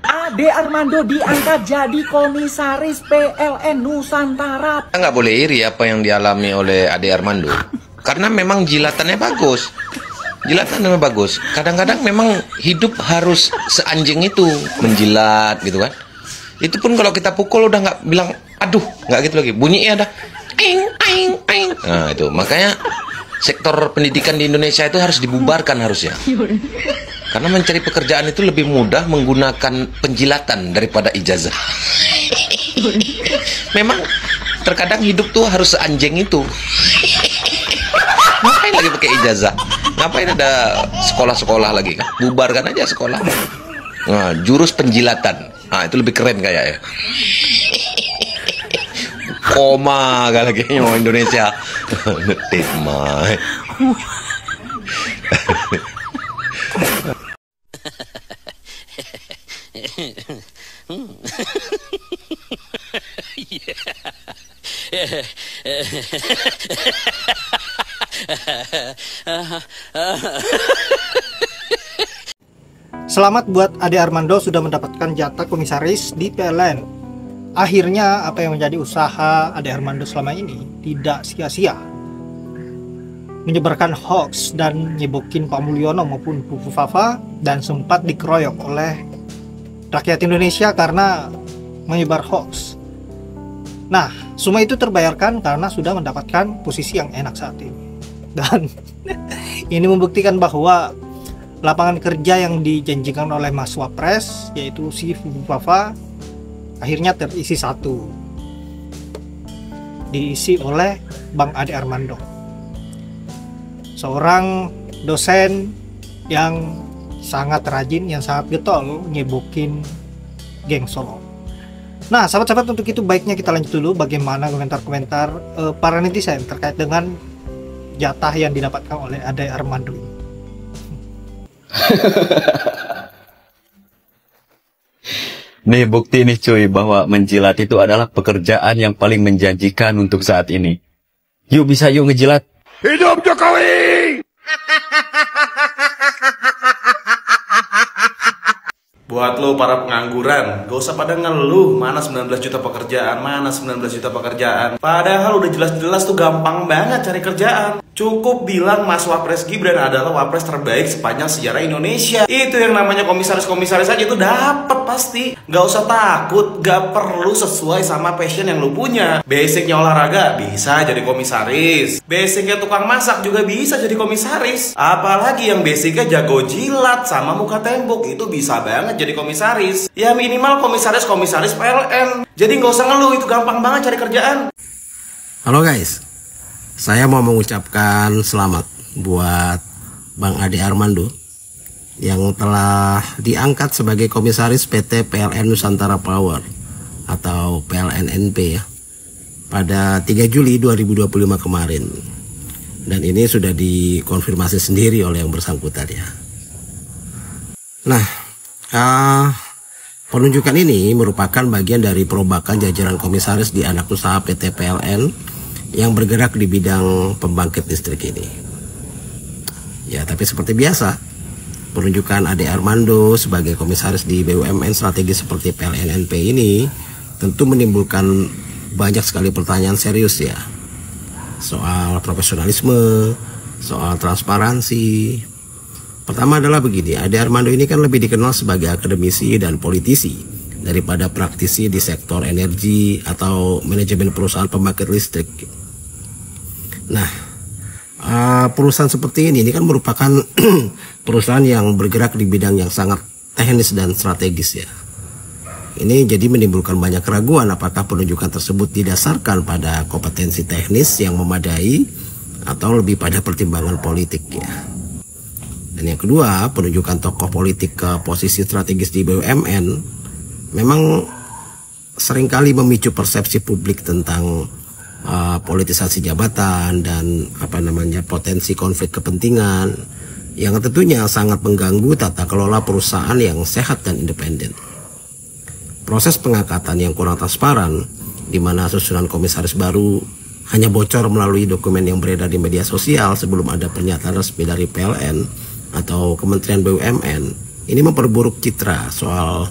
Ade Armando diangkat jadi komisaris PLN Nusantara. Nggak boleh iri apa yang dialami oleh Ade Armando. Karena memang jilatannya bagus. Jilatannya bagus. Kadang-kadang memang hidup harus seanjing itu. Menjilat gitu kan. Itu pun kalau kita pukul udah nggak bilang, aduh, nggak gitu lagi. Bunyinya ada, aing, aing, aing. Nah itu, makanya sektor pendidikan di Indonesia itu harus dibubarkan harusnya. Karena mencari pekerjaan itu lebih mudah menggunakan penjilatan daripada ijazah. Memang terkadang hidup tuh harus seanjing itu. Ngapain lagi pakai ijazah? Ngapain ada sekolah-sekolah lagi kan? Bubarkan aja sekolah. Nah, jurus penjilatan. Nah, itu lebih keren kayak ya. Koma kalau kayaknya orang Indonesia. Ngetik mah. Selamat buat Ade Armando sudah mendapatkan jatah komisaris di PLN. Akhirnya apa yang menjadi usaha Ade Armando selama ini tidak sia-sia. Menyebarkan hoax dan nyebokin Pak Mulyono maupun Bu Fufafa, dan sempat dikeroyok oleh rakyat Indonesia karena menyebar hoax. Nah, semua itu terbayarkan karena sudah mendapatkan posisi yang enak saat ini. Dan ini membuktikan bahwa lapangan kerja yang dijanjikan oleh Mas Wapres, yaitu si Fufafa, akhirnya terisi satu. Diisi oleh Bang Ade Armando, seorang dosen yang sangat rajin, yang sangat getol nyebokin geng Solo. Nah, sahabat-sahabat, untuk itu baiknya kita lanjut dulu bagaimana komentar-komentar para netizen terkait dengan jatah yang didapatkan oleh Ade Armando ini. Nih bukti nih cuy bahwa menjilat itu adalah pekerjaan yang paling menjanjikan untuk saat ini. Yuk bisa yuk ngejilat. Hidup Jokowi! Buat lo para pengangguran, gak usah pada ngeluh mana 19 juta pekerjaan, mana 19 juta pekerjaan. Padahal udah jelas-jelas tuh gampang banget cari kerjaan. Cukup bilang Mas Wapres Gibran adalah wapres terbaik sepanjang sejarah Indonesia. Itu yang namanya komisaris-komisaris aja itu dapet pasti. Gak usah takut, gak perlu sesuai sama passion yang lu punya. Basicnya olahraga bisa jadi komisaris. Basicnya tukang masak juga bisa jadi komisaris. Apalagi yang basicnya jago jilat sama muka tembok, itu bisa banget jadi komisaris. Ya minimal komisaris-komisaris PLN. Jadi gak usah ngeluh, itu gampang banget cari kerjaan. Halo guys, saya mau mengucapkan selamat buat Bang Ade Armando yang telah diangkat sebagai komisaris PT PLN Nusantara Power atau PLNNP ya pada 3 Juli 2025 kemarin. Dan ini sudah dikonfirmasi sendiri oleh yang bersangkutan ya. Nah, penunjukan ini merupakan bagian dari perombakan jajaran komisaris di anak usaha PT PLN yang bergerak di bidang pembangkit listrik ini. Ya, tapi seperti biasa, penunjukan Ade Armando sebagai komisaris di BUMN strategis seperti PLNNP ini tentu menimbulkan banyak sekali pertanyaan serius ya. Soal profesionalisme, soal transparansi. Pertama adalah begini, Ade Armando ini kan lebih dikenal sebagai akademisi dan politisi daripada praktisi di sektor energi atau manajemen perusahaan pembangkit listrik. Nah, perusahaan seperti ini kan merupakan perusahaan yang bergerak di bidang yang sangat teknis dan strategis ya. Ini jadi menimbulkan banyak keraguan apakah penunjukan tersebut didasarkan pada kompetensi teknis yang memadai atau lebih pada pertimbangan politik ya. Dan yang kedua, penunjukan tokoh politik ke posisi strategis di BUMN memang seringkali memicu persepsi publik tentang politisasi jabatan dan potensi konflik kepentingan yang tentunya sangat mengganggu tata kelola perusahaan yang sehat dan independen. Proses pengangkatan yang kurang transparan, di mana susunan komisaris baru hanya bocor melalui dokumen yang beredar di media sosial sebelum ada pernyataan resmi dari PLN atau Kementerian BUMN, ini memperburuk citra soal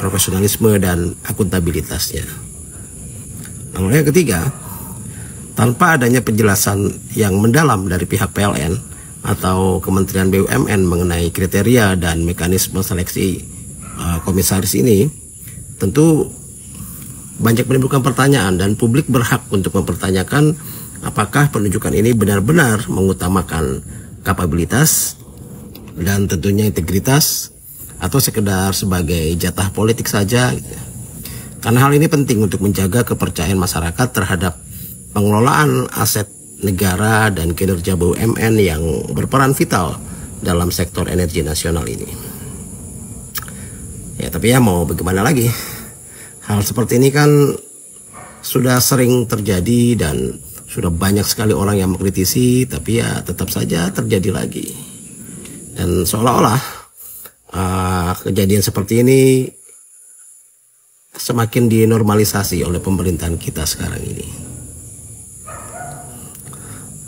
profesionalisme dan akuntabilitasnya. Lalu yang ketiga, tanpa adanya penjelasan yang mendalam dari pihak PLN atau Kementerian BUMN mengenai kriteria dan mekanisme seleksi komisaris ini, tentu banyak menimbulkan pertanyaan dan publik berhak untuk mempertanyakan apakah penunjukan ini benar-benar mengutamakan kapabilitas dan tentunya integritas atau sekedar sebagai jatah politik saja. Karena hal ini penting untuk menjaga kepercayaan masyarakat terhadap pengelolaan aset negara dan kinerja BUMN yang berperan vital dalam sektor energi nasional ini. Ya, tapi ya mau bagaimana lagi? Hal seperti ini kan sudah sering terjadi dan sudah banyak sekali orang yang mengkritisi, tapi ya tetap saja terjadi lagi. Dan seolah-olah kejadian seperti ini semakin dinormalisasi oleh pemerintahan kita sekarang ini.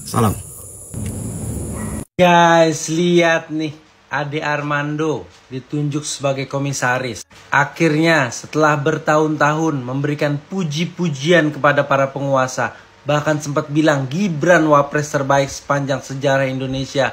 Salam. Guys, lihat nih, Ade Armando ditunjuk sebagai komisaris. Akhirnya setelah bertahun-tahun memberikan puji-pujian kepada para penguasa, bahkan sempat bilang Gibran wapres terbaik sepanjang sejarah Indonesia,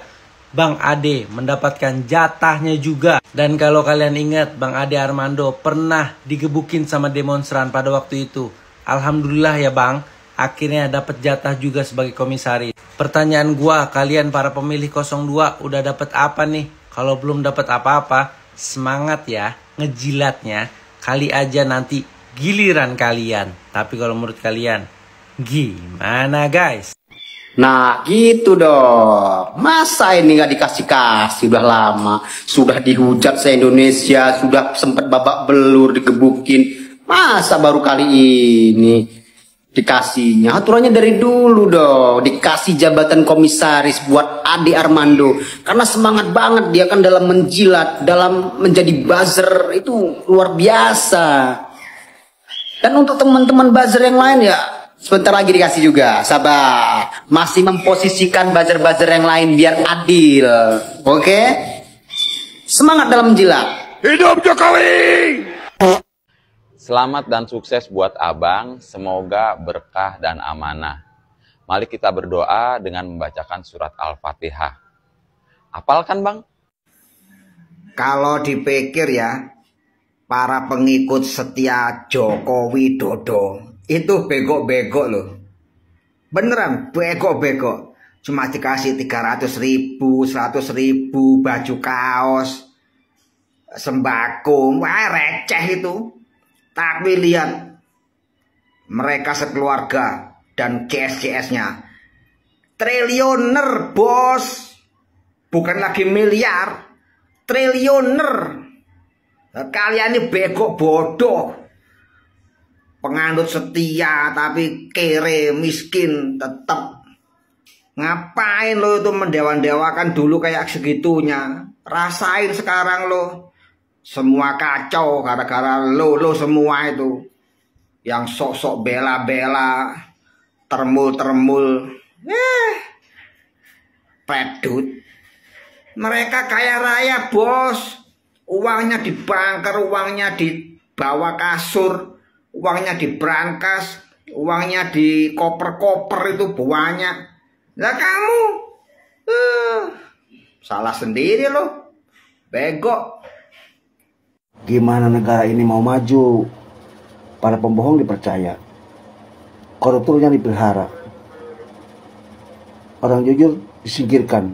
Bang Ade mendapatkan jatahnya juga. Dan kalau kalian ingat, Bang Ade Armando pernah digebukin sama demonstran pada waktu itu. Alhamdulillah ya Bang, akhirnya dapat jatah juga sebagai komisaris. Pertanyaan gua, kalian para pemilih 02 udah dapat apa nih? Kalau belum dapat apa-apa, semangat ya ngejilatnya. Kali aja nanti giliran kalian. Tapi kalau menurut kalian, gimana guys? Nah gitu dong. Masa ini nggak dikasih-kasih? Udah lama. Sudah dihujat se-Indonesia. Sudah sempat babak belur digebukin. Masa baru kali ini dikasihnya? Aturannya dari dulu dong. Dikasih jabatan komisaris buat Ade Armando. Karena semangat banget dia kan dalam menjilat, dalam menjadi buzzer itu luar biasa. Dan untuk teman-teman buzzer yang lain ya, sebentar lagi dikasih juga. Sabar. Masih memposisikan buzzer-buzzer yang lain biar adil. Oke? Semangat dalam menjilat. Hidup Jokowi! Selamat dan sukses buat Abang, semoga berkah dan amanah. Mari kita berdoa dengan membacakan surat Al-Fatihah. Hafal kan Bang? Kalau dipikir ya, para pengikut setia Joko Widodo itu bego-bego loh. Beneran bego-bego. Cuma dikasih 300.000, 100.000 baju kaos, sembako, wah receh itu. Tapi lihat mereka sekeluarga dan GS-GS-nya triliuner bos, bukan lagi miliar, triliuner. Kalian ini bego bodoh, penganut setia tapi kere miskin tetap. Ngapain lo itu mendewa-dewakan dulu kayak segitunya? Rasain sekarang lo. Semua kacau gara-gara lo semua itu. Yang sok-sok bela-bela, termul-termul. Pedut. Mereka kaya raya bos. Uangnya dibangker, uangnya dibawa kasur, uangnya dibrankas, uangnya di koper-koper itu banyak. Lah kamu salah sendiri lo. Bego. Gimana negara ini mau maju? Para pembohong dipercaya, koruptornya dipelihara, orang jujur disingkirkan.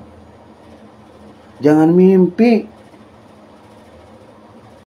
Jangan mimpi